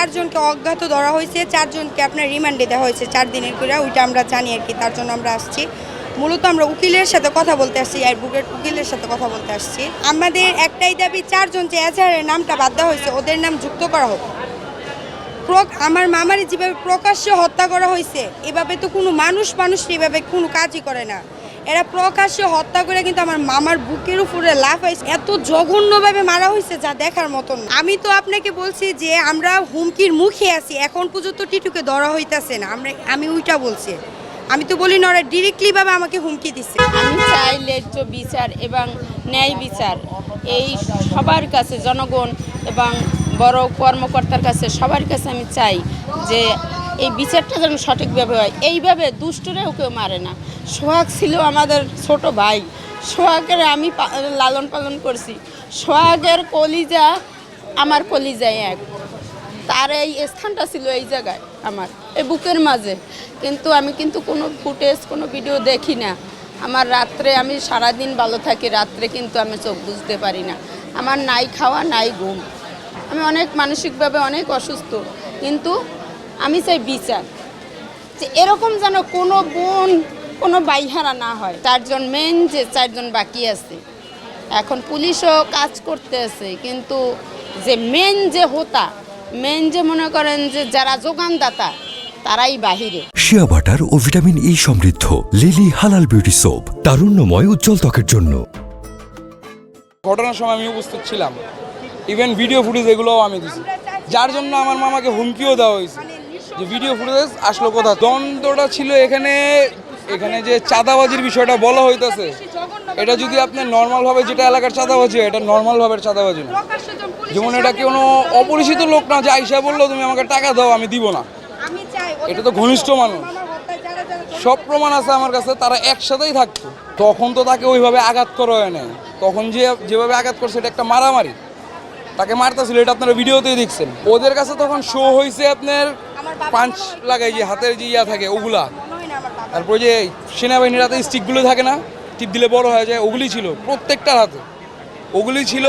4জনকে অজ্ঞাত ধরা হয়েছে, 4জনকে আপনার রিমান্ডে দেওয়া হয়েছে 4 দিনের করে, ওইটা আমরা জানি আর কি, তার জন্য আমরা আসছি। মূলত আমরা উকিলের সাথে কথা বলতে আসছি, অ্যাডভোকেট উকিলের সাথে কথা বলতে আসছি। আমাদের একটাই দাবি, 4জন যে এজাহারের নামটা বাদ দেওয়া হয়েছে ওদের নাম যুক্ত করা হোক। আমার মামারে যেভাবে প্রকাশ্যে হত্যা করা হয়েছে, এভাবে তো কোনো মানুষ এভাবে কোনো কাজই করে না। এরা প্রকাশ্যে হত্যা করে কিন্তু আমার মামার বুকের উপরে লাফাইছে, এত জঘন্যভাবে মারা হয়েছে যা দেখার মতন। আমি তো আপনাকে বলছি যে আমরা হুমকির মুখে আছি, এখন পর্যন্ত টিটুকে ধরা হইতাছে না। আমি ওইটা বলছি, আমি তো বলি না, ওরা ডিরেক্টলিভাবে আমাকে হুমকি দিচ্ছে। আমি চাই ন্যায্য বিচার এবং ন্যায় বিচার এই সবার কাছে, জনগণ এবং বড় কর্মকর্তার কাছে, সবার কাছে আমি চাই যে এই বিচারটা যেন সঠিকভাবে হয়। এইভাবে দুষ্টরেও কেউ মারে না। সোহাগ ছিল আমাদের ছোট ভাই, সোহাগের আমি লালন পালন করছি। সোহাগের কলিজা আমার কলিজায় এক, তার এই স্থানটা ছিল এই জায়গায় আমার এই বুকের মাঝে। কিন্তু আমি কোনো ফুটেজ, কোনো ভিডিও দেখি না। আমার রাত্রে, আমি সারাদিন ভালো থাকি, রাত্রে কিন্তু আমি চোখ বুঝতে পারি না। আমার নাই খাওয়া নাই ঘুম, আমি অনেক মানসিকভাবে অনেক অসুস্থ। কিন্তু আমি চাই বিচার, যে এরকম যেন কোনো বোন, কোনো বাইহারা না হয়। 4জন মেন যে 4জন বাকি আছে, এখন পুলিশও কাজ করতে আছে, কিন্তু যে মেন যে হোতা, মেন যে মনে করেন যে যারা যোগানদাতা, তারাই বাহিরে। শিয়া বাটার ও ভিটামিন ই সমৃদ্ধ লিলি হালাল বিউটি সোপ, তারুণ্যময় উজ্জ্বল ত্বকের জন্য। ঘটনার সময় আমি উপস্থিত ছিলাম, ইভেন ভিডিও ফুটেজ এগুলোও আমি দিছি, যার জন্য আমার মামাকে হুমকিও দেওয়া হয়েছে যে ভিডিও ফুটেজ আসলো কোথা। দ্বন্দ্বটা ছিল এখানে যে চাঁদাবাজির বিষয়টা বলা হইতেছে, এটা যদি আপনার নর্মালভাবে যেটা এলাকার চাঁদাবাজি, এটা নর্মালভাবে চাঁদাবাজি না। যেমন এটা কোনো অপরিচিত লোক না যে আইসা বললো তুমি আমাকে টাকা দাও, আমি দিব না। এটা তো ঘনিষ্ঠ মানুষ, সব প্রমাণ আছে আমার কাছে, তারা একসাথেই থাকতো। তখন তো তাকে ওইভাবে আঘাত করা হয় না, তখন যেভাবে আঘাত করছে এটা একটা মারামারি, তাকে মারতেছিল, এটা আপনারা ভিডিওতেই দেখছেন। ওদের কাছে তখন শো হয়েছে আপনার পাঞ্চ লাগাই যে হাতের যে ইয়া থাকে ওগুলা, তারপরে যে সেনাবাহিনীর হাতে স্টিকগুলো থাকে না, টিপ দিলে বড় হয়ে যায়, ওগুলি ছিল প্রত্যেকটার হাতে, ওগুলি ছিল।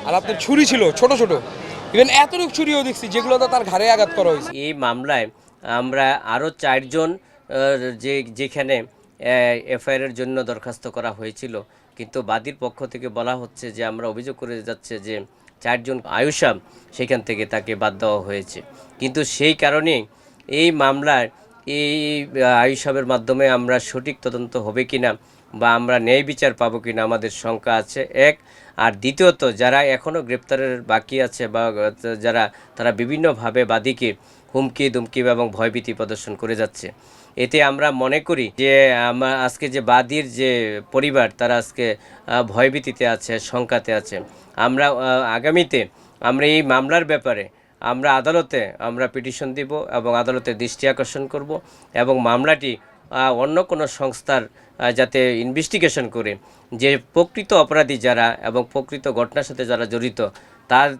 আর আপনার ছুরি ছিল ছোট ছোট, ইভেন এতটুকু ছুরিও দেখছি যেগুলোতে তার ঘাড়ে আঘাত করা হয়েছে। এই মামলায় আমরা আরও 4জন যেখানে এফআইআরের জন্য দরখাস্ত করা হয়েছিল, কিন্তু বাদীর পক্ষ থেকে বলা হচ্ছে যে আমরা অভিযোগ করে যাচ্ছে যে 4জন আয়ুষা সেখান থেকে তাকে বাদ দেওয়া হয়েছে। কিন্তু সেই কারণে এই মামলায় এই আয়ুষাবের মাধ্যমে আমরা সঠিক তদন্ত হবে কিনা বা আমরা ন্যায় বিচার পাবো কিনা আমাদের শঙ্কা আছে, এক। আর দ্বিতীয়ত, যারা এখনও গ্রেপ্তারের বাকি আছে বা তারা বিভিন্নভাবে বাদীকে হুমকি দুমকি এবং ভয়ভীতি প্রদর্শন করে যাচ্ছে, এতে আমরা মনে করি যে আজকে যে বাদীর যে পরিবার, তারা আজকে ভয়ভীতিতে আছে, শঙ্কাতে আছে। আমরা আগামীতে আমরা এই মামলার ব্যাপারে আদালতে পিটিশন দিব এবং আদালতের দৃষ্টি আকর্ষণ করব এবং মামলাটি অন্য কোনো সংস্থার যাতে ইনভেস্টিগেশন করে যে প্রকৃত অপরাধী যারা এবং প্রকৃত ঘটনার সাথে যারা জড়িত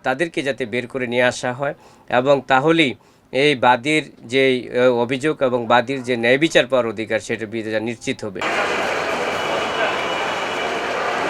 তাদেরকে যাতে বের করে নিয়ে আসা হয়, এবং তাহলেই এই বাদীর যে অভিযোগ এবং বাদীর যে ন্যায় বিচার পাওয়ার অধিকার, সেটা নিশ্চিত হবে।